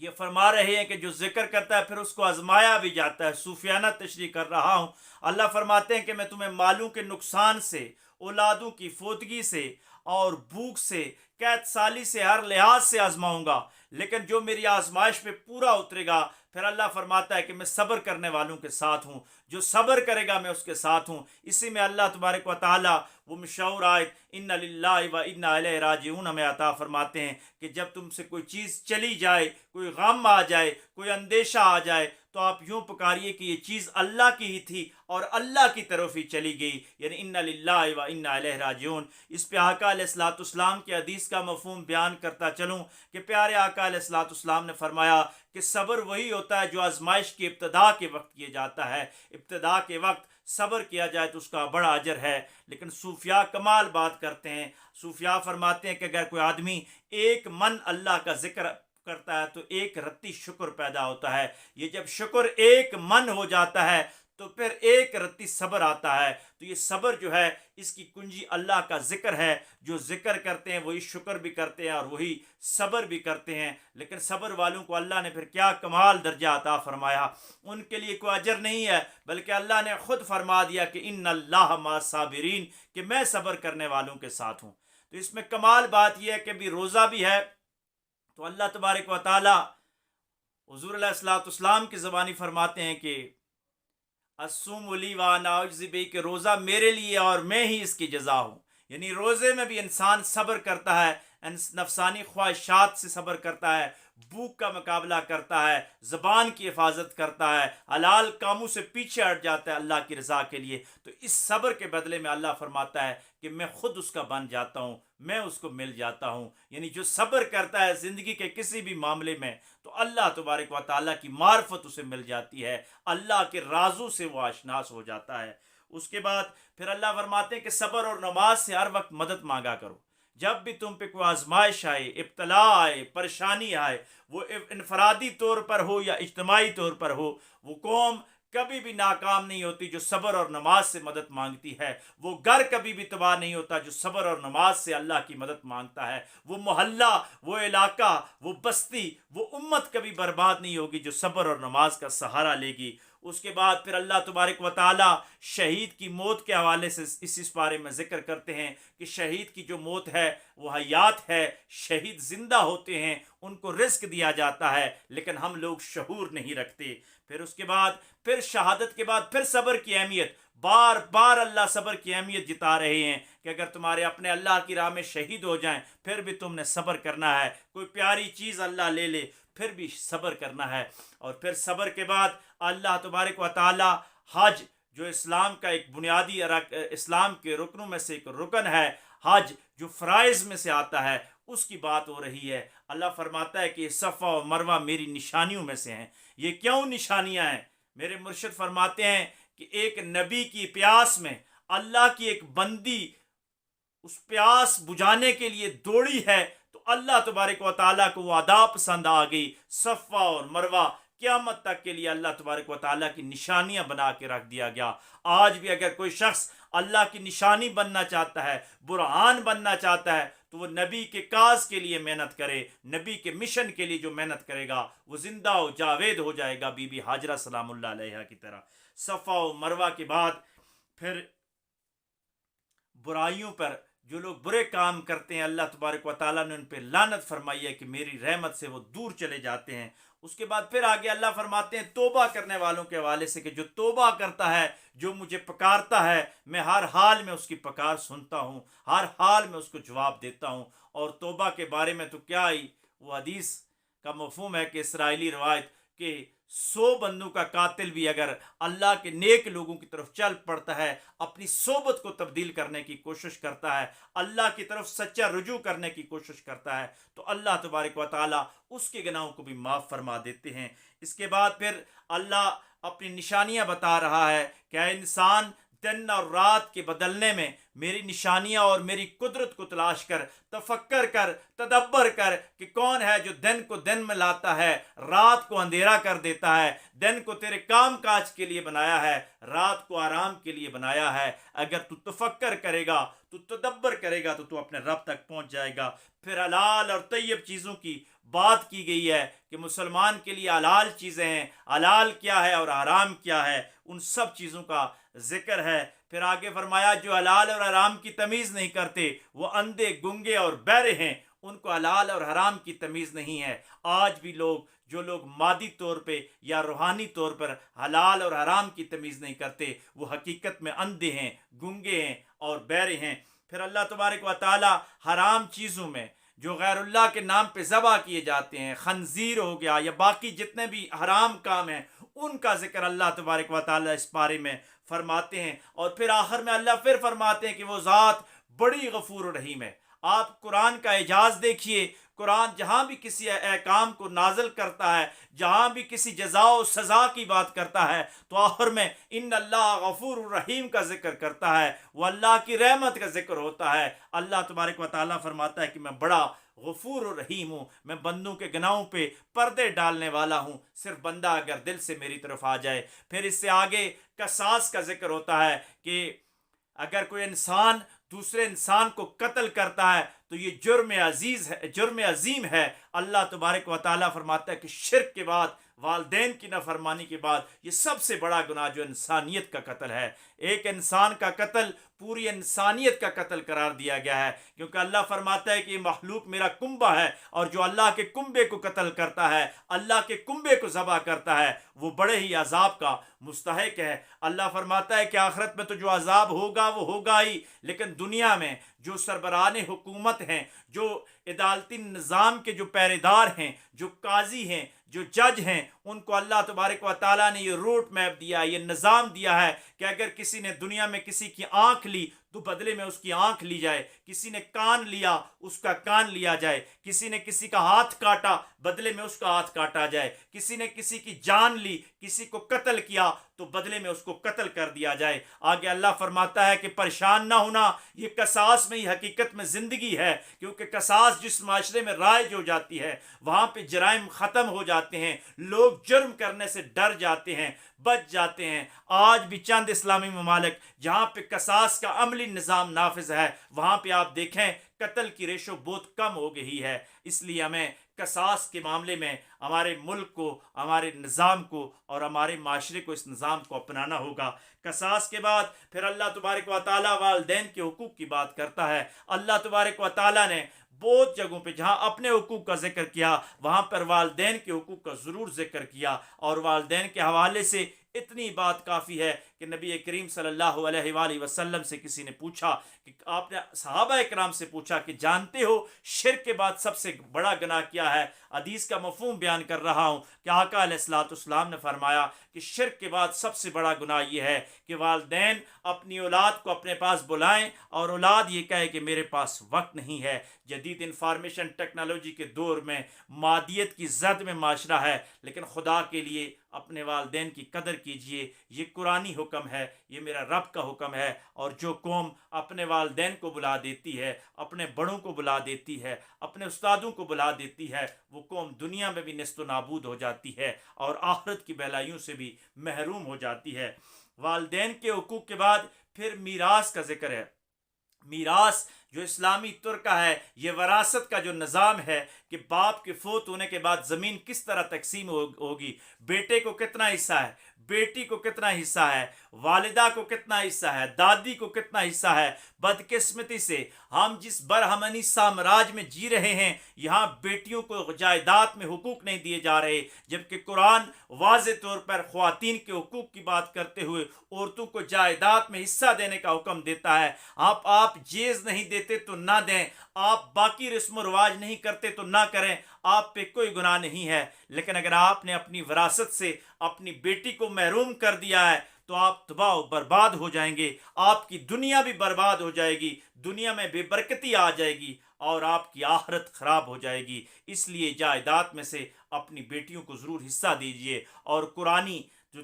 یہ فرما رہے ہیں کہ جو ذکر کرتا ہے پھر اس کو آزمایا بھی جاتا ہے. صوفیانہ تشریح کر رہا ہوں. اللہ فرماتے ہیں کہ میں تمہیں مالوں کے نقصان سے، اولادوں کی فوتگی سے اور بھوک سے، قید سالی سے، ہر لحاظ سے آزماؤں گا، لیکن جو میری آزمائش پہ پورا اترے گا پھر اللہ فرماتا ہے کہ میں صبر کرنے والوں کے ساتھ ہوں. جو صبر کرے گا میں اس کے ساتھ ہوں. اسی میں اللہ تبارک و تعالی وہ مشہور آیت ان للہ و انا الیہ راجعون ہمیں عطا فرماتے ہیں کہ جب تم سے کوئی چیز چلی جائے، کوئی غم آ جائے، کوئی اندیشہ آ جائے، تو آپ یوں پکاریے کہ یہ چیز اللہ کی ہی تھی اور اللہ کی طرف ہی چلی گئی، یعنی ان للہ و انا الیہ راجعون. اس پہ آقا علیہ الصلوۃ والسلام کی حدیث کا مفہوم بیان کرتا چلوں کہ پیارے آقا علیہ الصلوۃ والسلام نے فرمایا کہ صبر وہی ہوتا ہے جو آزمائش کی ابتدا کے وقت کیا جاتا ہے. ابتدا کے وقت صبر کیا جائے تو اس کا بڑا اجر ہے. لیکن صوفیاء کمال بات کرتے ہیں. صوفیاء فرماتے ہیں کہ اگر کوئی آدمی ایک من اللہ کا ذکر کرتا ہے تو ایک رتی شکر پیدا ہوتا ہے. یہ جب شکر ایک من ہو جاتا ہے تو پھر ایک رتی صبر آتا ہے. تو یہ صبر جو ہے اس کی کنجی اللہ کا ذکر ہے. جو ذکر کرتے ہیں وہی شکر بھی کرتے ہیں اور وہی صبر بھی کرتے ہیں. لیکن صبر والوں کو اللہ نے پھر کیا کمال درجہ عطا فرمایا. ان کے لیے کوئی اجر نہیں ہے بلکہ اللہ نے خود فرما دیا کہ ان اللہ مع الصابرین، کہ میں صبر کرنے والوں کے ساتھ ہوں. تو اس میں کمال بات یہ ہے کہ بھی روزہ بھی ہے تو اللہ تبارک و تعالی حضور علیہ الصلوۃ والسلام کی زبانی فرماتے ہیں کہ الصوم لی وانا اجزی بہ، کہ روزہ میرے لیے اور میں ہی اس کی جزا ہوں. یعنی روزے میں بھی انسان صبر کرتا ہے، نفسانی خواہشات سے صبر کرتا ہے، بھوک کا مقابلہ کرتا ہے، زبان کی حفاظت کرتا ہے، حلال کاموں سے پیچھے ہٹ جاتا ہے اللہ کی رضا کے لیے. تو اس صبر کے بدلے میں اللہ فرماتا ہے کہ میں خود اس کا بن جاتا ہوں، میں اس کو مل جاتا ہوں. یعنی جو صبر کرتا ہے زندگی کے کسی بھی معاملے میں تو اللہ تبارک و تعالیٰ کی معرفت اسے مل جاتی ہے، اللہ کے رازوں سے وہ آشناس ہو جاتا ہے. اس کے بعد پھر اللہ فرماتے ہیں کہ صبر اور نماز سے ہر وقت مدد مانگا کرو. جب بھی تم پہ کوئی آزمائش آئے، ابتلا آئے، پریشانی آئے، وہ انفرادی طور پر ہو یا اجتماعی طور پر ہو، وہ قوم کبھی بھی ناکام نہیں ہوتی جو صبر اور نماز سے مدد مانگتی ہے. وہ گھر کبھی بھی تباہ نہیں ہوتا جو صبر اور نماز سے اللہ کی مدد مانگتا ہے. وہ محلہ، وہ علاقہ، وہ بستی، وہ امت کبھی برباد نہیں ہوگی جو صبر اور نماز کا سہارا لے گی. اس کے بعد پھر اللہ تبارک و تعالی شہید کی موت کے حوالے سے اس بارے میں ذکر کرتے ہیں کہ شہید کی جو موت ہے وہ حیات ہے. شہید زندہ ہوتے ہیں، ان کو رزق دیا جاتا ہے، لیکن ہم لوگ شعور نہیں رکھتے. پھر اس کے بعد پھر شہادت کے بعد پھر صبر کی اہمیت. بار بار اللہ صبر کی اہمیت جتا رہے ہیں کہ اگر تمہارے اپنے اللہ کی راہ میں شہید ہو جائیں پھر بھی تم نے صبر کرنا ہے. کوئی پیاری چیز اللہ لے لے پھر بھی صبر کرنا ہے. اور پھر صبر کے بعد اللہ تبارک و تعالی حج، جو اسلام کا ایک بنیادی اسلام کے رکنوں میں سے ایک رکن ہے، حج جو فرائض میں سے آتا ہے، اس کی بات ہو رہی ہے. اللہ فرماتا ہے کہ صفا و مروہ میری نشانیوں میں سے ہیں. یہ کیوں نشانیاں ہیں؟ میرے مرشد فرماتے ہیں کہ ایک نبی کی پیاس میں اللہ کی ایک بندی اس پیاس بجھانے کے لیے دوڑی ہے تو اللہ تبارک و تعالیٰ کو وہ ادا پسند آ گئی. صفا اور مروہ قیامت تک کے لیے اللہ تبارک و تعالیٰ کی نشانیاں بنا کے رکھ دیا گیا. آج بھی اگر کوئی شخص اللہ کی نشانی بننا چاہتا ہے، برہان بننا چاہتا ہے، تو وہ نبی کے کاز کے لیے محنت کرے. نبی کے مشن کے لیے جو محنت کرے گا وہ زندہ و جاوید ہو جائے گا، بی بی ہاجرہ سلام اللہ علیہا کی طرح. صفا و مروہ کے بعد پھر برائیوں پر جو لوگ برے کام کرتے ہیں اللہ تبارک و تعالیٰ نے ان پہ لعنت فرمائی ہے کہ میری رحمت سے وہ دور چلے جاتے ہیں. اس کے بعد پھر آگے اللہ فرماتے ہیں توبہ کرنے والوں کے حوالے سے کہ جو توبہ کرتا ہے، جو مجھے پکارتا ہے، میں ہر حال میں اس کی پکار سنتا ہوں، ہر حال میں اس کو جواب دیتا ہوں. اور توبہ کے بارے میں تو کیا ہی وہ حدیث کا مفہوم ہے کہ اسرائیلی روایت کہ 100 بندوں کا قاتل بھی اگر اللہ کے نیک لوگوں کی طرف چل پڑتا ہے، اپنی صحبت کو تبدیل کرنے کی کوشش کرتا ہے، اللہ کی طرف سچا رجوع کرنے کی کوشش کرتا ہے، تو اللہ تبارک و تعالیٰ اس کے گناہوں کو بھی معاف فرما دیتے ہیں. اس کے بعد پھر اللہ اپنی نشانیاں بتا رہا ہے کہ اے انسان، دن اور رات کے بدلنے میں میری نشانیاں اور میری قدرت کو تلاش کر، تفکر کر، تدبر کر کہ کون ہے جو دن کو دن میں لاتا ہے، رات کو اندھیرا کر دیتا ہے. دن کو تیرے کام کاج کے لیے بنایا ہے، رات کو آرام کے لیے بنایا ہے. اگر تو تفکر کرے گا، تو تدبر کرے گا تو تو اپنے رب تک پہنچ جائے گا. پھر حلال اور طیب چیزوں کی بات کی گئی ہے کہ مسلمان کے لیے حلال چیزیں ہیں، حلال کیا ہے اور حرام کیا ہے، ان سب چیزوں کا ذکر ہے۔ پھر آگے فرمایا جو حلال اور حرام کی تمیز نہیں کرتے وہ اندھے، گنگے اور بہرے ہیں، ان کو حلال اور حرام کی تمیز نہیں ہے۔ آج بھی جو لوگ مادی طور پہ یا روحانی طور پر حلال اور حرام کی تمیز نہیں کرتے وہ حقیقت میں اندھے ہیں، گنگے ہیں اور بہرے ہیں۔ پھر اللہ تبارک و تعالی حرام چیزوں میں جو غیر اللہ کے نام پہ ذبح کیے جاتے ہیں، خنزیر ہو گیا یا باقی جتنے بھی حرام کام ہیں، ان کا ذکر اللہ تبارک و تعالی اس بارے میں فرماتے ہیں۔ اور پھر آخر میں اللہ پھر فرماتے ہیں کہ وہ ذات بڑی غفور و رحیم ہے۔ آپ قرآن کا اعجاز دیکھیے، قرآن جہاں بھی کسی احکام کو نازل کرتا ہے، جہاں بھی کسی جزا و سزا کی بات کرتا ہے تو آخر میں ان اللہ غفور الرحیم کا ذکر کرتا ہے، وہ اللہ کی رحمت کا ذکر ہوتا ہے۔ اللہ تبارک و تعالیٰ فرماتا ہے کہ میں بڑا غفور الرحیم ہوں، میں بندوں کے گناہوں پہ پردے ڈالنے والا ہوں، صرف بندہ اگر دل سے میری طرف آ جائے۔ پھر اس سے آگے قصاص کا ذکر ہوتا ہے کہ اگر کوئی انسان دوسرے انسان کو قتل کرتا ہے تو یہ جرم عظیم ہے۔ اللہ تبارک و تعالیٰ فرماتا ہے کہ شرک کے بعد، والدین کی نافرمانی کے بعد، یہ سب سے بڑا گناہ جو انسانیت کا قتل ہے۔ ایک انسان کا قتل پوری انسانیت کا قتل قرار دیا گیا ہے، کیونکہ اللہ فرماتا ہے کہ یہ مخلوق میرا کنبہ ہے، اور جو اللہ کے کنبے کو قتل کرتا ہے، اللہ کے کنبے کو ذبح کرتا ہے، وہ بڑے ہی عذاب کا مستحق ہے۔ اللہ فرماتا ہے کہ آخرت میں تو جو عذاب ہوگا وہ ہوگا ہی، لیکن دنیا میں جو سربراہان حکومت ہیں، جو عدالتی نظام کے جو پہرے دار ہیں، جو قاضی ہیں، جو جج ہیں، ان کو اللہ تبارک و تعالیٰ نے یہ روٹ میپ دیا، یہ نظام دیا ہے کہ اگر کسی نے دنیا میں کسی کی آنکھ لی تو بدلے میں اس کی آنکھ لی جائے، کسی نے کان لیا اس کا کان لیا جائے، کسی نے کسی کا ہاتھ کاٹا بدلے میں اس کا ہاتھ کاٹا جائے، کسی نے کسی کی جان لی، کسی کو قتل کیا تو بدلے میں اس کو قتل کر دیا جائے۔ آگے اللہ فرماتا ہے کہ پریشان نہ ہونا، یہ قصاص میں، یہ حقیقت میں زندگی ہے، کیونکہ قصاص جس معاشرے میں رائج ہو جاتی ہے وہاں پہ جرائم ختم ہو جاتے ہیں، لوگ جرم کرنے سے ڈر جاتے ہیں، بچ جاتے ہیں۔ آج بھی چند اسلامی ممالک جہاں پہ قصاص کا عملی نظام نافذ ہے وہاں پہ آپ دیکھیں قتل کی ریشو بہت کم ہو گئی ہے۔ اس لیے ہمیں قصاص کے معاملے میں ہمارے ملک کو، ہمارے نظام کو اور ہمارے معاشرے کو اس نظام کو اپنانا ہوگا۔ قصاص کے بعد پھر اللہ تبارک و تعالیٰ والدین کے حقوق کی بات کرتا ہے۔ اللہ تبارک و تعالیٰ نے بہت جگہوں پہ جہاں اپنے حقوق کا ذکر کیا وہاں پر والدین کے حقوق کا ضرور ذکر کیا، اور والدین کے حوالے سے اتنی بات کافی ہے کہ نبی کریم صلی اللہ علیہ وآلہ وسلم سے کسی نے پوچھا کہ آپ نے صحابہ اکرام سے پوچھا کہ جانتے ہو شرک کے بعد سب سے بڑا گناہ کیا ہے؟ حدیث کا مفہوم بیان کر رہا ہوں کہ آقا علیہ الصلوۃ والسلام نے فرمایا کہ شرک کے بعد سب سے بڑا گناہ یہ ہے کہ والدین اپنی اولاد کو اپنے پاس بلائیں اور اولاد یہ کہے کہ میرے پاس وقت نہیں ہے۔ جدید انفارمیشن ٹیکنالوجی کے دور میں مادیت کی زد میں معاشرہ ہے، لیکن خدا کے لیے اپنے والدین کی قدر کیجئے، یہ قرآنی حکم ہے، یہ میرا رب کا حکم ہے۔ اور جو قوم اپنے والدین کو بلا دیتی ہے، اپنے بڑوں کو بلا دیتی ہے، اپنے استادوں کو بلا دیتی ہے، وہ قوم دنیا میں بھی نیست و نابود ہو جاتی ہے اور آخرت کی بھلائیوں سے بھی محروم ہو جاتی ہے۔ والدین کے حقوق کے بعد پھر میراث کا ذکر ہے۔ میراث جو اسلامی ترکہ ہے، یہ وراثت کا جو نظام ہے کہ باپ کے فوت ہونے کے بعد زمین کس طرح تقسیم ہوگی، بیٹے کو کتنا حصہ ہے، بیٹی کو کتنا حصہ ہے، والدہ کو کتنا حصہ ہے، دادی کو کتنا حصہ ہے۔ بدقسمتی سے ہم جس برہمنی سامراج میں جی رہے ہیں یہاں بیٹیوں کو جائیداد میں حقوق نہیں دیے جا رہے، جبکہ قرآن واضح طور پر خواتین کے حقوق کی بات کرتے ہوئے عورتوں کو جائیداد میں حصہ دینے کا حکم دیتا ہے۔ آپ جیز نہیں دیتے تو نہ دیں، آپ باقی رسم و رواج نہیں کرتے تو نہ کریں، آپ پہ کوئی گناہ نہیں ہے، لیکن اگر آپ نے اپنی وراثت سے اپنی بیٹی کو محروم کر دیا ہے تو آپ تباہ و برباد ہو جائیں گے، آپ کی دنیا بھی برباد ہو جائے گی، دنیا میں بے برکتی آ جائے گی اور آپ کی آخرت خراب ہو جائے گی۔ اس لیے جائیداد میں سے اپنی بیٹیوں کو ضرور حصہ دیجیے، اور قرآنی جو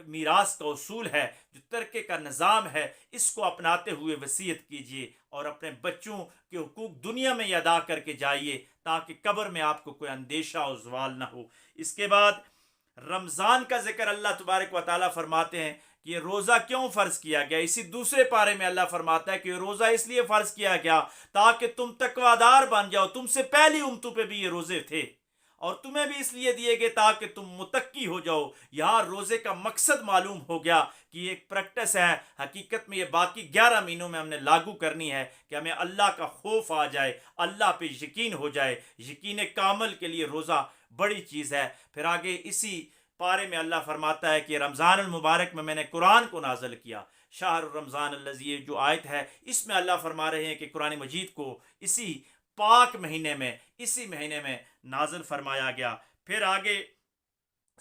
میراث کا اصول ہے، جو ترکے کا نظام ہے، اس کو اپناتے ہوئے وصیت کیجیے اور اپنے بچوں کے حقوق دنیا میں ادا کر کے جائیے تاکہ قبر میں آپ کو کوئی اندیشہ اور زوال نہ ہو۔ اس کے بعد رمضان کا ذکر اللہ تبارک و تعالیٰ فرماتے ہیں کہ یہ روزہ کیوں فرض کیا گیا۔ اسی دوسرے پارے میں اللہ فرماتا ہے کہ یہ روزہ اس لیے فرض کیا گیا تاکہ تم تقویدار بن جاؤ، تم سے پہلی امتوں پہ بھی یہ روزے تھے، اور تمہیں بھی اس لیے دیے گئے تاکہ تم متقی ہو جاؤ۔ یہاں روزے کا مقصد معلوم ہو گیا کہ یہ ایک پریکٹس ہے، حقیقت میں یہ باقی 11 مہینوں میں ہم نے لاگو کرنی ہے کہ ہمیں اللہ کا خوف آ جائے، اللہ پہ یقین ہو جائے۔ یقین کامل کے لیے روزہ بڑی چیز ہے۔ پھر آگے اسی پارے میں اللہ فرماتا ہے کہ رمضان المبارک میں نے قرآن کو نازل کیا، شہر رمضان الذی، جو آیت ہے اس میں اللہ فرما رہے ہیں کہ قرآن مجید کو اسی پاک مہینے میں، اسی مہینے میں نازل فرمایا گیا۔ پھر آگے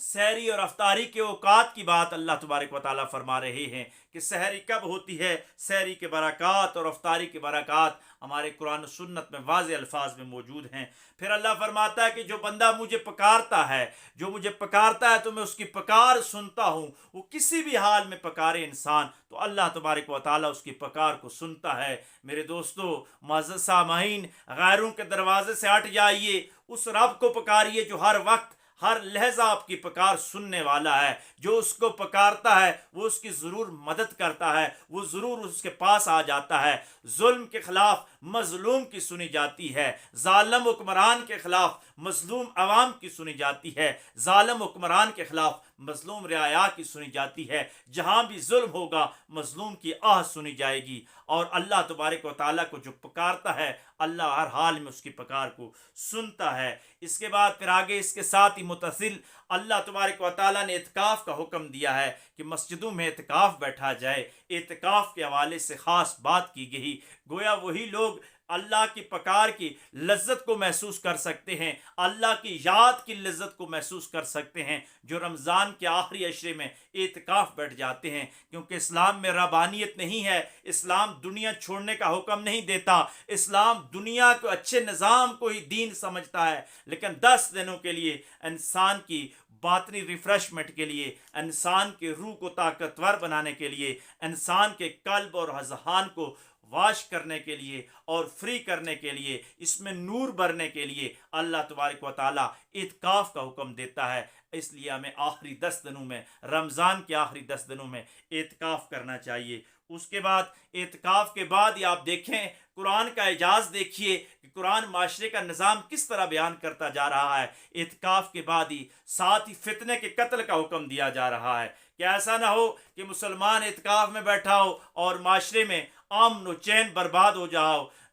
سحری اور افطاری کے اوقات کی بات اللہ تبارک و تعالیٰ فرما رہے ہیں کہ سحری کب ہوتی ہے۔ سحری کے برکات اور افطاری کے برکات ہمارے قرآن و سنت میں واضح الفاظ میں موجود ہیں۔ پھر اللہ فرماتا ہے کہ جو بندہ مجھے پکارتا ہے، جو مجھے پکارتا ہے تو میں اس کی پکار سنتا ہوں۔ وہ کسی بھی حال میں پکارے انسان تو اللہ تبارک و تعالیٰ اس کی پکار کو سنتا ہے۔ میرے دوستو معزز سامعین، غیروں کے دروازے سے ہٹ جائیے، اس رب کو پکاریے جو ہر وقت ہر لہجہ آپ کی پکار سننے والا ہے۔ جو اس کو پکارتا ہے وہ اس کی ضرور مدد کرتا ہے، وہ ضرور اس کے پاس آ جاتا ہے۔ ظلم کے خلاف مظلوم کی سنی جاتی ہے، ظالم حکمران کے خلاف مظلوم عوام کی سنی جاتی ہے، ظالم حکمران کے خلاف مظلوم رعایا کی سنی جاتی ہے۔ جہاں بھی ظلم ہوگا مظلوم کی آہ سنی جائے گی، اور اللہ تبارک و تعالیٰ کو جو پکارتا ہے اللہ ہر حال میں اس کی پکار کو سنتا ہے۔ اس کے بعد پھر آگے اس کے ساتھ ہی متصل اللہ تبارک و تعالیٰ نے اعتکاف کا حکم دیا ہے کہ مسجدوں میں اعتکاف بیٹھا جائے۔ اعتکاف کے حوالے سے خاص بات کی گئی، گویا وہی لوگ اللہ کی پکار کی لذت کو محسوس کر سکتے ہیں، اللہ کی یاد کی لذت کو محسوس کر سکتے ہیں جو رمضان کے آخری عشرے میں اعتکاف بیٹھ جاتے ہیں، کیونکہ اسلام میں ربانیت نہیں ہے۔ اسلام دنیا چھوڑنے کا حکم نہیں دیتا، اسلام دنیا کو اچھے نظام کو ہی دین سمجھتا ہے، لیکن 10 دنوں کے لیے انسان کی باطنی ریفریشمنٹ کے لیے، انسان کے روح کو طاقتور بنانے کے لیے، انسان کے قلب اور اذہان کو واش کرنے کے لیے اور فری کرنے کے لیے، اس میں نور بھرنے کے لیے اللہ تبارک و تعالیٰ اعتکاف کا حکم دیتا ہے۔ اس لیے ہمیں آخری 10 دنوں میں، رمضان کے آخری 10 دنوں میں اعتکاف کرنا چاہیے۔ اس کے بعد اعتکاف کے بعد ہی آپ دیکھیں قرآن کا اعجاز دیکھیے کہ قرآن معاشرے کا نظام کس طرح بیان کرتا جا رہا ہے۔ اعتکاف کے بعد ہی ساتھ ہی فتنے کے قتل کا حکم دیا جا رہا ہے کہ ایسا نہ ہو کہ مسلمان اعتکاف میں بیٹھا ہو اور معاشرے میں امن و چین برباد ہو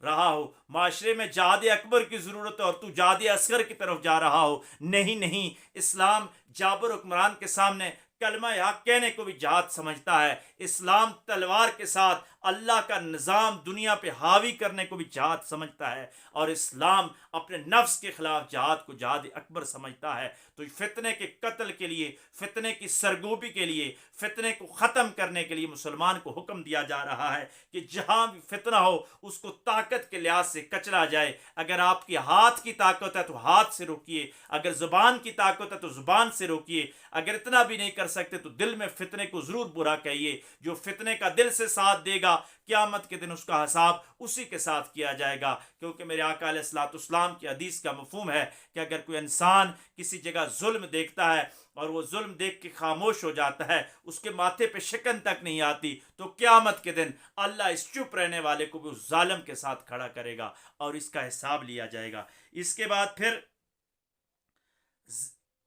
رہا ہو، معاشرے میں جہاد اکبر کی ضرورت ہے اور تو جہاد اصغر کی طرف جا رہا ہو۔ نہیں، اسلام جابر حکمران کے سامنے کلمہ حق کہنے کو بھی جہاد سمجھتا ہے۔ اسلام تلوار کے ساتھ اللہ کا نظام دنیا پہ حاوی کرنے کو بھی جہاد سمجھتا ہے، اور اسلام اپنے نفس کے خلاف جہاد کو جہاد اکبر سمجھتا ہے۔ تو فتنے کے قتل کے لیے، فتنے کی سرگوبی کے لیے، فتنے کو ختم کرنے کے لیے مسلمان کو حکم دیا جا رہا ہے کہ جہاں بھی فتنہ ہو اس کو طاقت کے لحاظ سے کچلا جائے۔ اگر آپ کی ہاتھ کی طاقت ہے تو ہاتھ سے روکیے، اگر زبان کی طاقت ہے تو زبان سے روکیے، اگر اتنا بھی نہیں کر سکتے تو دل میں فتنے کو ضرور برا کہیے۔ جو فتنے کا دل سے ساتھ دے گا قیامت کے دن اس کا حساب اسی کے ساتھ کیا جائے گا، کیونکہ میرے آقا علیہ الصلوۃ والسلام کی حدیث کا مفہوم ہے کہ اگر کوئی انسان کسی جگہ ظلم دیکھتا ہے اور وہ ظلم دیکھ کے خاموش ہو جاتا ہے، اس کے ماتھے پہ شکن تک نہیں آتی، تو قیامت کے دن اللہ اس چپ رہنے والے کو بھی اس ظالم کے ساتھ کھڑا کرے گا اور اس کا حساب لیا جائے گا۔ اس کے بعد پھر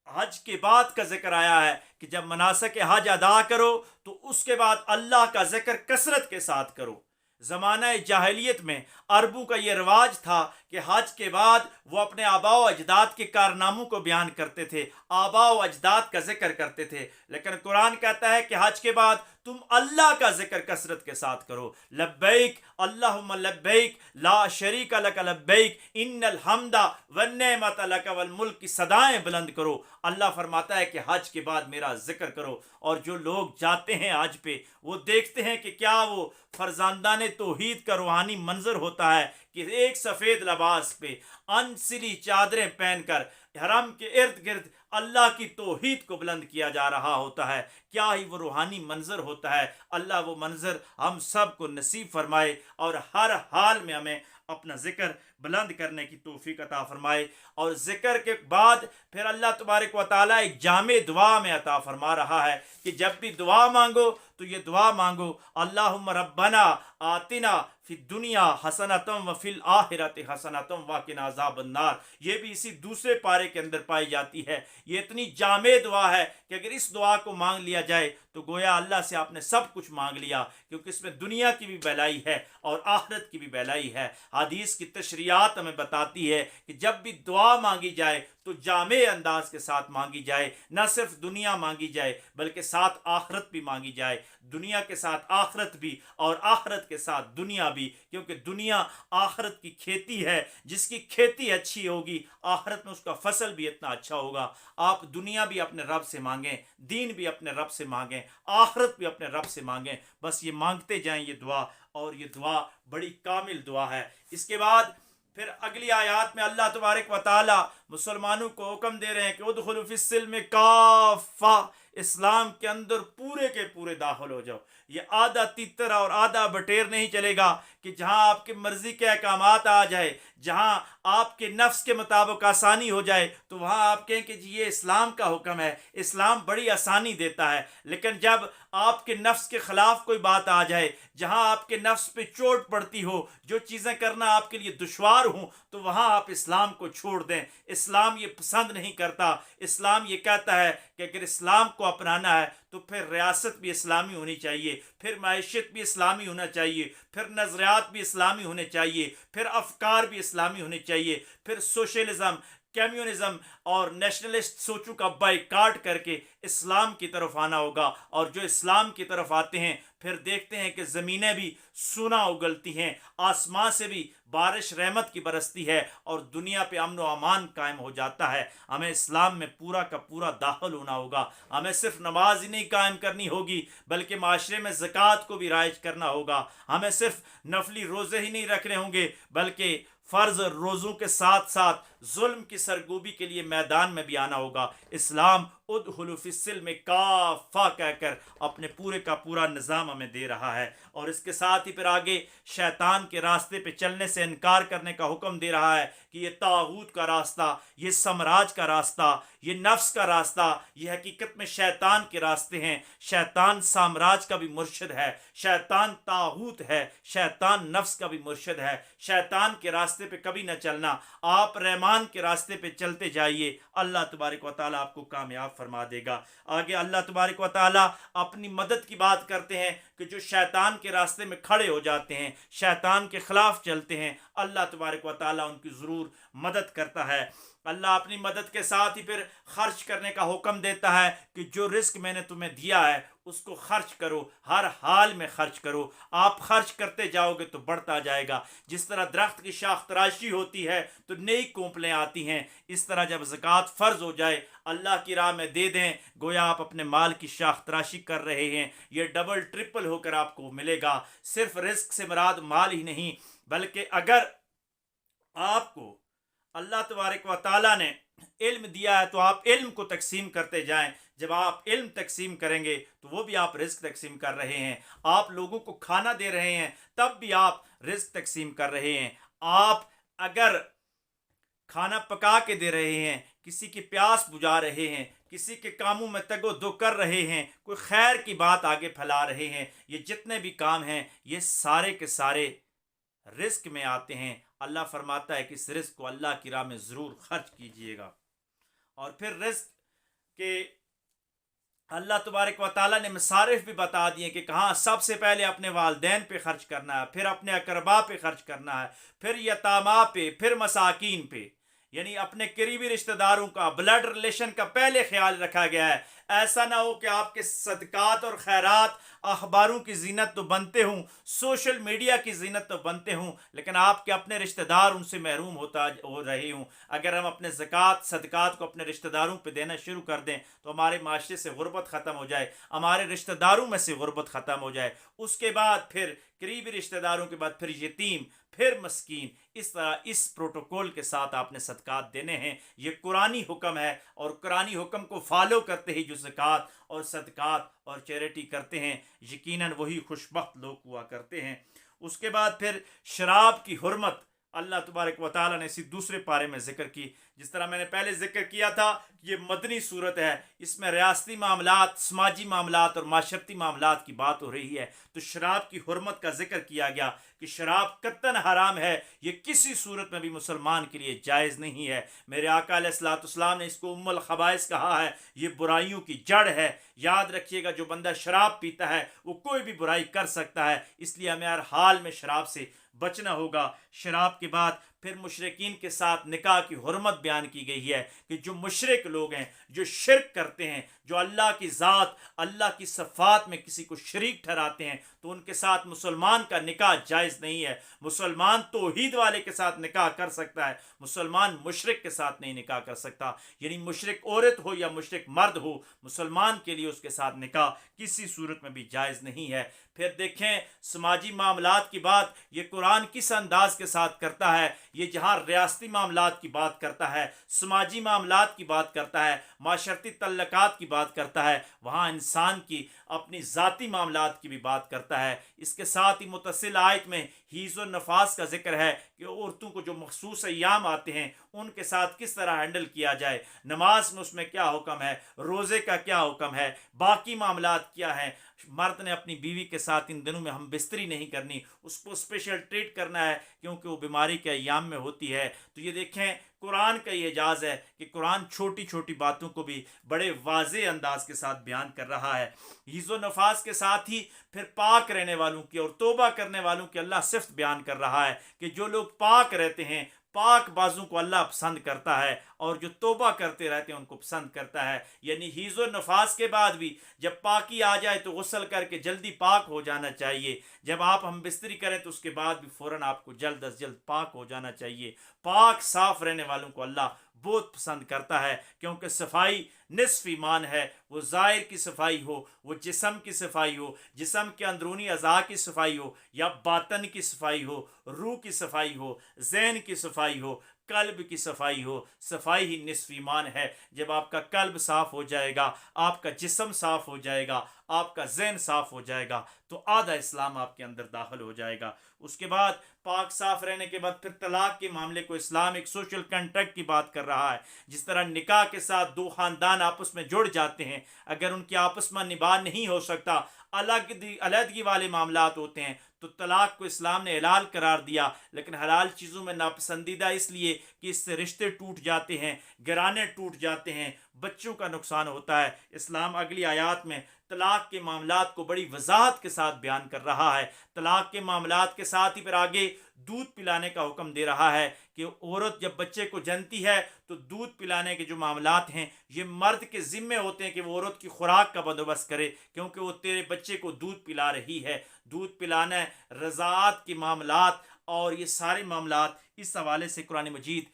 حج کے بعد کا ذکر آیا ہے کہ جب مناسک حج ادا کرو تو اس کے بعد اللہ کا ذکر کثرت کے ساتھ کرو۔ زمانہ جاہلیت میں عربوں کا یہ رواج تھا کہ حج کے بعد وہ اپنے آباء و اجداد کے کارناموں کو بیان کرتے تھے، آباء و اجداد کا ذکر کرتے تھے، لیکن قرآن کہتا ہے کہ حج کے بعد تم اللہ کا ذکر کثرت کے ساتھ کرو۔ لبیک اللہم لبیک لا شریک لک لبیک ان الحمد والنعمت لک والملک کی صدائیں بلند کرو۔ اللہ فرماتا ہے کہ حج کے بعد میرا ذکر کرو، اور جو لوگ جاتے ہیں حج پہ وہ دیکھتے ہیں کہ کیا وہ فرزندان توحید کا روحانی منظر ہوتا ہے کہ ایک سفید لباس پہ انسلی چادریں پہن کر حرم کے ارد گرد اللہ کی توحید کو بلند کیا جا رہا ہوتا ہے۔ کیا ہی وہ روحانی منظر ہوتا ہے۔ اللہ وہ منظر ہم سب کو نصیب فرمائے اور ہر حال میں ہمیں اپنا ذکر بلند کرنے کی توفیق عطا فرمائے۔ اور ذکر کے بعد پھر اللہ تبارک و تعالیٰ ایک جامع دعا میں عطا فرما رہا ہے کہ جب بھی دعا مانگو تو یہ دعا مانگو، اللہم ربنا آتنا فی الدنیا حسنتم وفی الآخرت حسنتم وقنا عذاب النار، یہ بھی اسی دوسرے پارے کے اندر پائی جاتی ہے۔ یہ اتنی جامع دعا ہے کہ اگر اس دعا کو مانگ لیا جائے تو گویا اللہ سے آپ نے سب کچھ مانگ لیا، کیونکہ اس میں دنیا کی بھی بھلائی ہے اور آخرت کی بھی بھلائی ہے۔ حدیث کی تشریحات ہمیں بتاتی ہے کہ جب بھی دعا مانگی جائے تو جامع انداز کے ساتھ مانگی جائے، نہ صرف دنیا مانگی جائے بلکہ ساتھ آخرت بھی مانگی جائے، دنیا کے ساتھ آخرت بھی اور آخرت کے ساتھ دنیا بھی، کیونکہ دنیا آخرت کی کھیتی ہے، جس کی کھیتی اچھی ہوگی آخرت میں اس کا فصل بھی اتنا اچھا ہوگا۔ آپ دنیا بھی اپنے رب سے مانگیں، دین بھی اپنے رب سے مانگیں، آخرت بھی اپنے رب سے مانگیں، بس یہ مانگتے جائیں یہ دعا، اور یہ دعا بڑی کامل دعا ہے۔ اس کے بعد پھر اگلی آیات میں اللہ تبارک و تعالی مسلمانوں کو حکم دے رہے ہیں کہ ادخلوا فی السلم کافہ، اسلام کے اندر پورے کے پورے داخل ہو جاؤ۔ یہ آدھا تیتر اور آدھا بٹیر نہیں چلے گا کہ جہاں آپ کی مرضی کے احکامات آ جائے، جہاں آپ کے نفس کے مطابق آسانی ہو جائے تو وہاں آپ کہیں کہ جی یہ اسلام کا حکم ہے، اسلام بڑی آسانی دیتا ہے۔ لیکن جب آپ کے نفس کے خلاف کوئی بات آ جائے، جہاں آپ کے نفس پہ چوٹ پڑتی ہو، جو چیزیں کرنا آپ کے لیے دشوار ہوں، تو وہاں آپ اسلام کو چھوڑ دیں۔ اسلام یہ پسند نہیں کرتا، اسلام یہ کہتا ہے کہ اگر اسلام کو اپنانا ہے تو پھر ریاست بھی اسلامی ہونی چاہیے، پھر معیشت بھی اسلامی ہونا چاہیے، پھر نظریات بھی اسلامی ہونے چاہیے، پھر افکار بھی اسلامی ہونے چاہیے، پھر سوشلزم، کمیونزم اور نیشنلسٹ سوچوں کا بائیکاٹ کر کے اسلام کی طرف آنا ہوگا۔ اور جو اسلام کی طرف آتے ہیں پھر دیکھتے ہیں کہ زمینیں بھی سونا اگلتی ہیں، آسمان سے بھی بارش رحمت کی برستی ہے، اور دنیا پہ امن و امان قائم ہو جاتا ہے۔ ہمیں اسلام میں پورا کا پورا داخل ہونا ہوگا۔ ہمیں صرف نماز ہی نہیں قائم کرنی ہوگی بلکہ معاشرے میں زکوٰۃ کو بھی رائج کرنا ہوگا۔ ہمیں صرف نفلی روزے ہی نہیں رکھنے ہوں گے بلکہ فرض روزوں کے ساتھ ساتھ ظلم کی سرگوبی کے لیے میدان میں بھی آنا ہوگا۔ اسلام ادخلوا فی السلم کافہ کہہ کر اپنے پورے کا پورا نظام ہمیں دے رہا ہے، اور اس کے ساتھ ہی پھر آگے شیطان کے راستے پہ چلنے سے انکار کرنے کا حکم دے رہا ہے کہ یہ طاغوت کا راستہ، یہ سمراج کا راستہ، یہ نفس کا راستہ، یہ حقیقت میں شیطان کے راستے ہیں۔ شیطان سامراج کا بھی مرشد ہے، شیطان طاغوت ہے، شیطان نفس کا بھی مرشد ہے۔ شیطان کے راستے پہ کبھی نہ چلنا، آپ رحمان کے راستے پہ چلتے جائیے، اللہ تبارک و تعالیٰ آپ کو کامیاب فرما دے گا۔ آگے اللہ تبارک و تعالیٰ اپنی مدد کی بات کرتے ہیں کہ جو شیطان کے راستے میں کھڑے ہو جاتے ہیں، شیطان کے خلاف چلتے ہیں، اللہ تبارک و تعالیٰ ان کی ضرور مدد کرتا ہے۔ اللہ اپنی مدد کے ساتھ ہی پھر خرچ کرنے کا حکم دیتا ہے کہ جو رزق میں نے تمہیں دیا ہے اس کو خرچ کرو، ہر حال میں خرچ کرو۔ آپ خرچ کرتے جاؤ گے تو بڑھتا جائے گا۔ جس طرح درخت کی شاخ تراشی ہوتی ہے تو نئی کونپلیں آتی ہیں، اس طرح جب زکوٰۃ فرض ہو جائے اللہ کی راہ میں دے دیں، گویا آپ اپنے مال کی شاخ تراشی کر رہے ہیں، یہ ڈبل ٹرپل ہو کر آپ کو ملے گا۔ صرف رزق سے مراد مال ہی نہیں بلکہ اگر آپ کو اللہ تبارک و تعالیٰ نے علم دیا ہے تو آپ علم کو تقسیم کرتے جائیں۔ جب آپ علم تقسیم کریں گے تو وہ بھی آپ رزق تقسیم کر رہے ہیں۔ آپ لوگوں کو کھانا دے رہے ہیں تب بھی آپ رزق تقسیم کر رہے ہیں۔ آپ اگر کھانا پکا کے دے رہے ہیں، کسی کی پیاس بجھا رہے ہیں، کسی کے کاموں میں تگ و دو کر رہے ہیں، کوئی خیر کی بات آگے پھیلا رہے ہیں، یہ جتنے بھی کام ہیں یہ سارے کے سارے رزق میں آتے ہیں۔ اللہ فرماتا ہے کہ اس رزق کو اللہ کی راہ میں ضرور خرچ کیجئے گا۔ اور پھر رزق کے اللہ تبارک و تعالیٰ نے مصارف بھی بتا دیے کہ کہاں سب سے پہلے اپنے والدین پہ خرچ کرنا ہے، پھر اپنے اقربا پہ خرچ کرنا ہے، پھر یتاما پہ، پھر مساکین پہ، یعنی اپنے قریبی رشتہ داروں کا، بلڈ ریلیشن کا پہلے خیال رکھا گیا ہے۔ ایسا نہ ہو کہ آپ کے صدقات اور خیرات اخباروں کی زینت تو بنتے ہوں، سوشل میڈیا کی زینت تو بنتے ہوں، لیکن آپ کے اپنے رشتہ دار ان سے محروم ہو رہے ہوں۔ اگر ہم اپنے زکوٰۃ صدقات کو اپنے رشتہ داروں پہ دینا شروع کر دیں تو ہمارے معاشرے سے غربت ختم ہو جائے، ہمارے رشتہ داروں میں سے غربت ختم ہو جائے، اس کے بعد پھر قریبی رشتہ داروں کے بعد پھر یتیم، پھر مسکین، اس طرح اس پروٹوکول کے ساتھ آپ نے صدقات دینے ہیں۔ یہ قرآنی حکم ہے، اور قرآنی حکم کو فالو کرتے ہی جو زکوٰۃ اور صدقات اور چیریٹی کرتے ہیں یقیناً وہی خوش بخت لوگ ہوا کرتے ہیں۔ اس کے بعد پھر شراب کی حرمت اللہ تبارک و تعالیٰ نے اسی دوسرے پارے میں ذکر کی. جس طرح میں نے پہلے ذکر کیا تھا یہ مدنی صورت ہے، اس میں ریاستی معاملات، سماجی معاملات اور معاشرتی معاملات کی بات ہو رہی ہے. تو شراب کی حرمت کا ذکر کیا گیا کہ شراب قطعاً حرام ہے، یہ کسی صورت میں بھی مسلمان کے لیے جائز نہیں ہے. میرے آقا علیہ الصلوۃ والسلام نے اس کو ام الخبائث کہا ہے، یہ برائیوں کی جڑ ہے. یاد رکھیے گا جو بندہ شراب پیتا ہے وہ کوئی بھی برائی کر سکتا ہے، اس لیے ہمیں ہر حال میں شراب سے بچنا ہوگا. شراب کے بعد پھر مشرکین کے ساتھ نکاح کی حرمت بیان کی گئی ہے کہ جو مشرک لوگ ہیں، جو شرک کرتے ہیں، جو اللہ کی ذات، اللہ کی صفات میں کسی کو شریک ٹھہراتے ہیں، تو ان کے ساتھ مسلمان کا نکاح جائز نہیں ہے. مسلمان توحید والے کے ساتھ نکاح کر سکتا ہے، مسلمان مشرک کے ساتھ نہیں نکاح کر سکتا. یعنی مشرک عورت ہو یا مشرک مرد ہو، مسلمان کے لیے اس کے ساتھ نکاح کسی صورت میں بھی جائز نہیں ہے. پھر دیکھیں سماجی معاملات کی بات یہ قرآن کس انداز کے ساتھ کرتا ہے. یہ جہاں ریاستی معاملات کی بات کرتا ہے، سماجی معاملات کی بات کرتا ہے، معاشرتی تعلقات کی بات کرتا ہے، وہاں انسان کی اپنی ذاتی معاملات کی بھی بات کرتا ہے. اس کے ساتھ ہی متصل آیت میں حیض و نفاس کا ذکر ہے کہ عورتوں کو جو مخصوص ایام آتے ہیں ان کے ساتھ کس طرح ہینڈل کیا جائے. نماز میں اس میں کیا حکم ہے، روزے کا کیا حکم ہے، باقی معاملات کیا ہیں. مرد نے اپنی بیوی کے ساتھ ان دنوں میں ہم بستری نہیں کرنی، اس کو اسپیشل ٹریٹ کرنا ہے کیونکہ وہ بیماری کے ایام میں ہوتی ہے. تو یہ دیکھیں قرآن کا یہ اعجاز ہے کہ قرآن چھوٹی چھوٹی باتوں کو بھی بڑے واضح انداز کے ساتھ بیان کر رہا ہے. حیض و نفاس کے ساتھ ہی پھر پاک رہنے والوں کی اور توبہ کرنے والوں کی اللہ صفت بیان کر رہا ہے کہ جو لوگ پاک رہتے ہیں، پاک بازوں کو اللہ پسند کرتا ہے، اور جو توبہ کرتے رہتے ہیں ان کو پسند کرتا ہے. یعنی حیض و نفاس کے بعد بھی جب پاکی آ جائے تو غسل کر کے جلدی پاک ہو جانا چاہیے. جب آپ ہم بستری کریں تو اس کے بعد بھی فوراً آپ کو جلد از جلد پاک ہو جانا چاہیے. پاک صاف رہنے والوں کو اللہ بہت پسند کرتا ہے کیونکہ صفائی نصف ایمان ہے. وہ ظاہر کی صفائی ہو، وہ جسم کی صفائی ہو، جسم کے اندرونی اعضاء کی صفائی ہو، یا باطن کی صفائی ہو، روح کی صفائی ہو، ذہن کی صفائی ہو، قلب کی صفائی ہو. صفائی ہی نصف ایمان ہے. جب آپ کا قلب صاف ہو جائے گا، آپ کا جسم صاف ہو جائے گا، آپ کا ذہن صاف ہو جائے گا تو آدھا اسلام آپ کے اندر داخل ہو جائے گا. اس کے بعد پاک صاف رہنے کے بعد پھر طلاق کے معاملے کو اسلام ایک سوشل کنٹریکٹ کی بات کر رہا ہے. جس طرح نکاح کے ساتھ دو خاندان آپس میں جڑ جاتے ہیں، اگر ان کی آپس میں نباہ نہیں ہو سکتا، علیحدگی والے معاملات ہوتے ہیں، تو طلاق کو اسلام نے حلال قرار دیا. لیکن حلال چیزوں میں ناپسندیدہ اس لیے کہ اس سے رشتے ٹوٹ جاتے ہیں، گھرانے ٹوٹ جاتے ہیں، بچوں کا نقصان ہوتا ہے. اسلام اگلی آیات میں طلاق کے معاملات کو بڑی وضاحت کے ساتھ بیان کر رہا ہے. طلاق کے معاملات کے ساتھ ہی پھر آگے دودھ پلانے کا حکم دے رہا ہے کہ عورت جب بچے کو جنتی ہے تو دودھ پلانے کے جو معاملات ہیں یہ مرد کے ذمے ہوتے ہیں کہ وہ عورت کی خوراک کا بندوبست کرے، کیونکہ وہ تیرے بچے کو دودھ پلا رہی ہے. دودھ پلانا، رضاعت کے معاملات اور یہ سارے معاملات اس حوالے سے قرآن مجید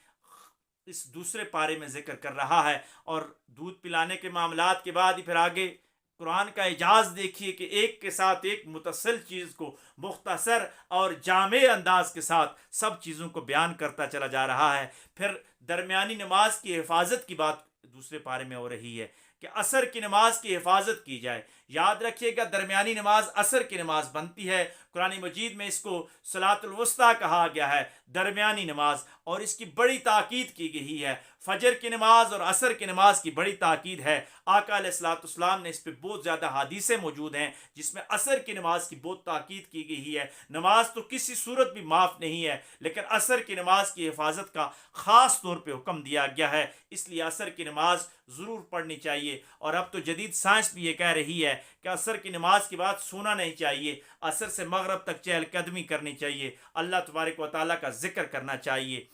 اس دوسرے پارے میں ذکر کر رہا ہے. اور دودھ پلانے کے معاملات کے بعد ہی پھر آگے قرآن کا اعجاز دیکھیے کہ ایک کے ساتھ ایک متصل چیز کو مختصر اور جامع انداز کے ساتھ سب چیزوں کو بیان کرتا چلا جا رہا ہے. پھر درمیانی نماز کی حفاظت کی بات دوسرے پارے میں ہو رہی ہے کہ عصر کی نماز کی حفاظت کی جائے. یاد رکھیے گا درمیانی نماز عصر کی نماز بنتی ہے. قرآن مجید میں اس کو صلاۃ الوسطیٰ کہا گیا ہے، درمیانی نماز، اور اس کی بڑی تاکید کی گئی ہے. فجر کی نماز اور عصر کی نماز کی بڑی تاکید ہے. آقا علیہ الصلوۃ والسلام نے اس پہ بہت زیادہ حدیثیں موجود ہیں جس میں عصر کی نماز کی بہت تاکید کی گئی ہے. نماز تو کسی صورت بھی معاف نہیں ہے، لیکن عصر کی نماز کی حفاظت کا خاص طور پہ حکم دیا گیا ہے. اس لیے عصر کی نماز ضرور پڑھنی چاہیے. اور اب تو جدید سائنس بھی یہ کہہ رہی ہے کہ عصر کی نماز کے بعد سونا نہیں چاہیے، عصر سے مغرب تک چہل قدمی کرنی چاہیے، اللہ تبارک و تعالیٰ کا ذکر کرنا چاہیے.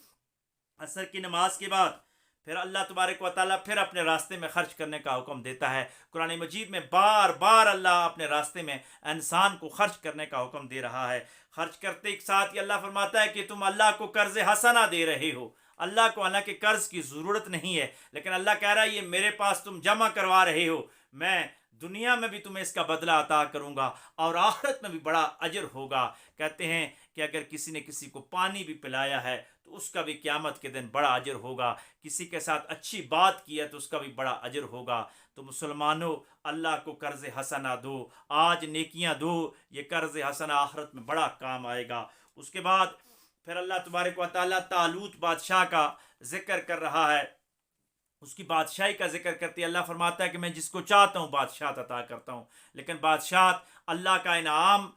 عصر کی نماز کے بعد پھر اللہ تبارک و تعالیٰ پھر اپنے راستے میں خرچ کرنے کا حکم دیتا ہے. قرآن مجید میں بار بار اللہ اپنے راستے میں انسان کو خرچ کرنے کا حکم دے رہا ہے. خرچ کرتے ایک ساتھ ہی اللہ فرماتا ہے کہ تم اللہ کو قرض حسنہ دے رہے ہو. اللہ کو حالانکہ قرض کی ضرورت نہیں ہے، لیکن اللہ کہہ رہا ہے یہ میرے پاس تم جمع کروا رہے ہو، میں دنیا میں بھی تمہیں اس کا بدلہ عطا کروں گا اور آخرت میں بھی بڑا اجر ہوگا. کہتے ہیں کہ اگر کسی نے کسی کو پانی بھی پلایا ہے تو اس کا بھی قیامت کے دن بڑا اجر ہوگا. کسی کے ساتھ اچھی بات کی ہے تو اس کا بھی بڑا اجر ہوگا. تو مسلمانوں اللہ کو قرض حسنہ دو، آج نیکیاں دو، یہ قرض حسنہ آخرت میں بڑا کام آئے گا. اس کے بعد پھر اللہ تبارک و تعالیٰ طالوت بادشاہ کا ذکر کر رہا ہے، اس کی بادشاہی کا ذکر کرتی ہے. اللہ فرماتا ہے کہ میں جس کو چاہتا ہوں بادشاہت عطا کرتا ہوں، لیکن بادشاہت اللہ کا انعام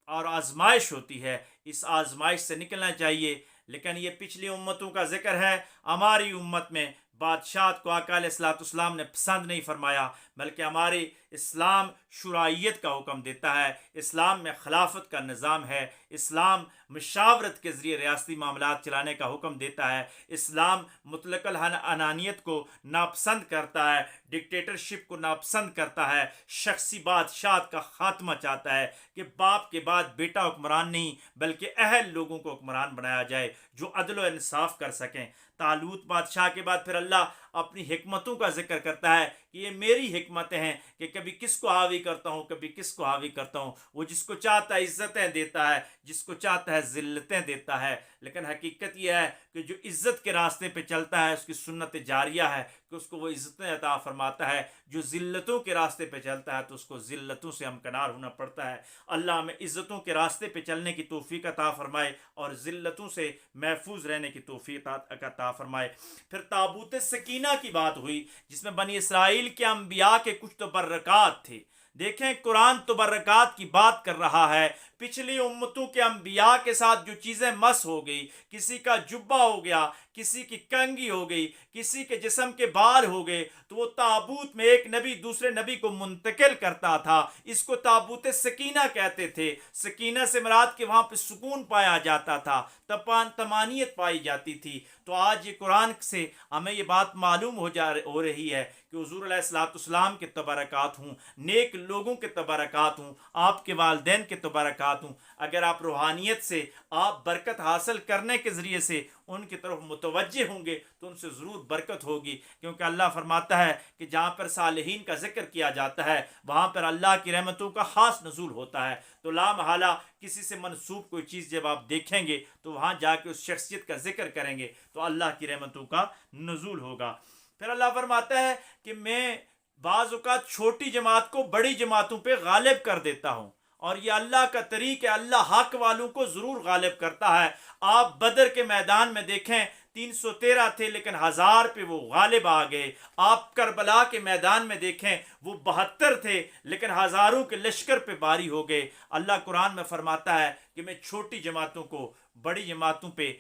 اور آزمائش ہوتی ہے، اس آزمائش سے نکلنا چاہیے. لیکن یہ پچھلی امتوں کا ذکر ہے. ہماری امت میں بادشاہت کو آقا علیہ الصلوۃ والسلام نے پسند نہیں فرمایا، بلکہ ہمارے اسلام شرائیت کا حکم دیتا ہے. اسلام میں خلافت کا نظام ہے. اسلام مشاورت کے ذریعے ریاستی معاملات چلانے کا حکم دیتا ہے. اسلام مطلق العنانیت کو ناپسند کرتا ہے، ڈکٹیٹرشپ کو ناپسند کرتا ہے، شخصی بادشاہت کا خاتمہ چاہتا ہے کہ باپ کے بعد بیٹا حکمران نہیں بلکہ اہل لوگوں کو حکمران بنایا جائے جو عدل و انصاف کر سکیں. طالوت بادشاہ کے بعد پھر اللہ اپنی حکمتوں کا ذکر کرتا ہے کہ یہ میری حکمتیں ہیں کہ کبھی کس کو حاوی کرتا ہوں، کبھی کس کو حاوی کرتا ہوں. وہ جس کو چاہتا ہے عزتیں دیتا ہے، جس کو چاہتا ہے ذلتیں دیتا ہے. لیکن حقیقت یہ ہے کہ جو عزت کے راستے پہ چلتا ہے اس کی سنت جاریہ ہے کہ اس کو وہ عزتیں عطا فرماتا ہے. جو ذلتوں کے راستے پہ چلتا ہے تو اس کو ذلتوں سے ہمکنار ہونا پڑتا ہے. اللہ ہمیں عزتوں کے راستے پہ چلنے کی توفیق عطا فرمائے اور ذلتوں سے محفوظ رہنے کی توفیق عطا فرمائے. پھر تابوت سکینہ کی بات ہوئی جس میں بنی اسرائیل کے انبیاء کے کچھ تبرکات تھے. دیکھیں قرآن تبرکات کی بات کر رہا ہے. پچھلی امتوں کے انبیاء کے ساتھ جو چیزیں مس ہو گئی، کسی کا جبہ ہو گیا، کسی کی کنگھی ہو گئی، کسی کے جسم کے بال ہو گئے، تو وہ تابوت میں ایک نبی دوسرے نبی کو منتقل کرتا تھا. اس کو تابوت سکینہ کہتے تھے. سکینہ سے مراد کہ وہاں پہ سکون پایا جاتا تھا، طمانینت پائی جاتی تھی. تو آج یہ قرآن سے ہمیں یہ بات معلوم ہو رہی ہے کہ حضور علیہ الصلوۃ والسلام کے تبرکات ہوں، نیک لوگوں کے تبرکات ہوں، آپ کے والدین کے تبرکات ہوں. اگر آپ روحانیت سے، آپ برکت حاصل کرنے کے ذریعے سے ان کی طرف متوجہ ہوں گے تو ان سے ضرور برکت ہوگی. کیونکہ اللہ فرماتا ہے کہ جہاں پر صالحین کا ذکر کیا جاتا ہے وہاں پر اللہ کی رحمتوں کا خاص نزول ہوتا ہے. تو لا محالہ کسی سے منسوب کوئی چیز جب آپ دیکھیں گے تو وہاں جا کے اس شخصیت کا ذکر کریں گے تو اللہ کی رحمتوں کا نزول ہوگا. پھر اللہ فرماتا ہے کہ میں بعض اوقات چھوٹی جماعت کو بڑی جماعتوں پہ غالب کر دیتا ہوں، اور یہ اللہ کا طریق ہے. اللہ حق والوں کو ضرور غالب کرتا ہے. آپ بدر کے میدان میں دیکھیں 313 تھے لیکن 1000 پہ وہ غالب آ گئے. آپ کربلا کے میدان میں دیکھیں وہ 72 تھے لیکن ہزاروں کے لشکر پہ باری ہو گئے. اللہ قرآن میں فرماتا ہے کہ میں چھوٹی جماعتوں کو بڑی جماعتوں پہ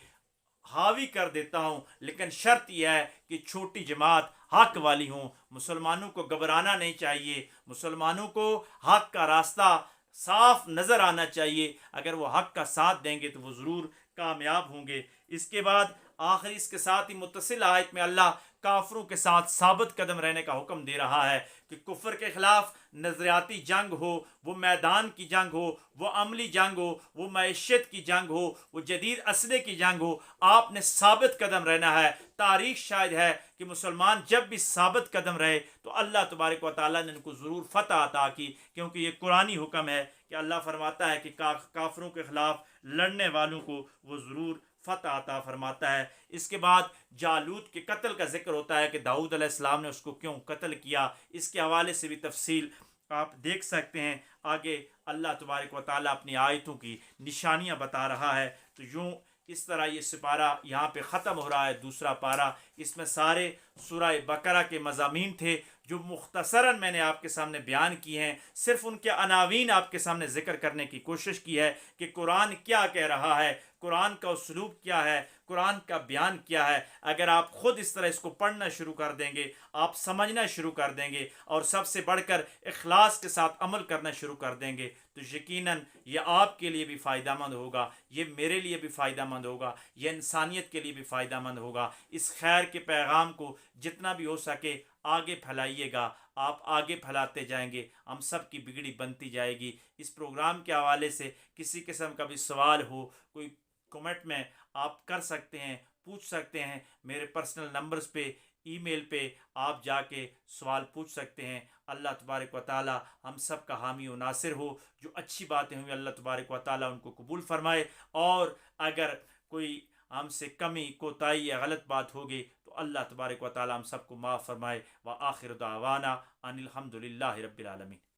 حاوی کر دیتا ہوں، لیکن شرط یہ ہے کہ چھوٹی جماعت حق والی ہوں. مسلمانوں کو گھبرانا نہیں چاہیے، مسلمانوں کو حق کا راستہ صاف نظر آنا چاہیے. اگر وہ حق کا ساتھ دیں گے تو وہ ضرور کامیاب ہوں گے. اس کے بعد آخری اس کے ساتھ ہی متصل آیت میں اللہ کافروں کے ساتھ ثابت قدم رہنے کا حکم دے رہا ہے کہ کفر کے خلاف نظریاتی جنگ ہو، وہ میدان کی جنگ ہو، وہ عملی جنگ ہو، وہ معیشت کی جنگ ہو، وہ جدید اسلحے کی جنگ ہو، آپ نے ثابت قدم رہنا ہے. تاریخ شاہد ہے کہ مسلمان جب بھی ثابت قدم رہے تو اللہ تبارک و تعالیٰ نے ان کو ضرور فتح عطا کی. کیونکہ یہ قرآنی حکم ہے کہ اللہ فرماتا ہے کہ کافروں کے خلاف لڑنے والوں کو وہ ضرور فتح عطا فرماتا ہے. اس کے بعد جالوت کے قتل کا ذکر ہوتا ہے کہ داؤد علیہ السلام نے اس کو کیوں قتل کیا. اس کے حوالے سے بھی تفصیل آپ دیکھ سکتے ہیں. آگے اللہ تبارک و تعالیٰ اپنی آیتوں کی نشانیاں بتا رہا ہے. تو یوں اس طرح یہ سپارہ یہاں پہ ختم ہو رہا ہے، دوسرا پارہ. اس میں سارے سورہ بقرہ کے مضامین تھے جو مختصراً میں نے آپ کے سامنے بیان کی ہیں. صرف ان کے عناوین آپ کے سامنے ذکر کرنے کی کوشش کی ہے کہ قرآن کیا کہہ رہا ہے، قرآن کا اسلوب کیا ہے، قرآن کا بیان کیا ہے. اگر آپ خود اس طرح اس کو پڑھنا شروع کر دیں گے، آپ سمجھنا شروع کر دیں گے اور سب سے بڑھ کر اخلاص کے ساتھ عمل کرنا شروع کر دیں گے تو یقیناً یہ آپ کے لیے بھی فائدہ مند ہوگا، یہ میرے لیے بھی فائدہ مند ہوگا، یہ انسانیت کے لیے بھی فائدہ مند ہوگا. اس خیر کے پیغام کو جتنا بھی ہو سکے آگے پھیلائیے گا. آپ آگے پھیلاتے جائیں گے، ہم سب کی بگڑی بنتی جائے گی. اس پروگرام کے حوالے سے کسی قسم کا بھی سوال ہو، کوئی کمنٹ میں آپ کر سکتے ہیں، پوچھ سکتے ہیں. میرے پرسنل نمبرز پہ، ای میل پہ آپ جا کے سوال پوچھ سکتے ہیں. اللہ تبارک و تعالی ہم سب کا حامی و ناصر ہو. جو اچھی باتیں ہوئی اللہ تبارک و تعالی ان کو قبول فرمائے، اور اگر کوئی ہم سے کمی، کوتاہی یا غلط بات ہوگی تو اللہ تبارک و تعالی ہم سب کو معاف فرمائے. وآخر دعوانا ان الحمد للہ رب العالمین.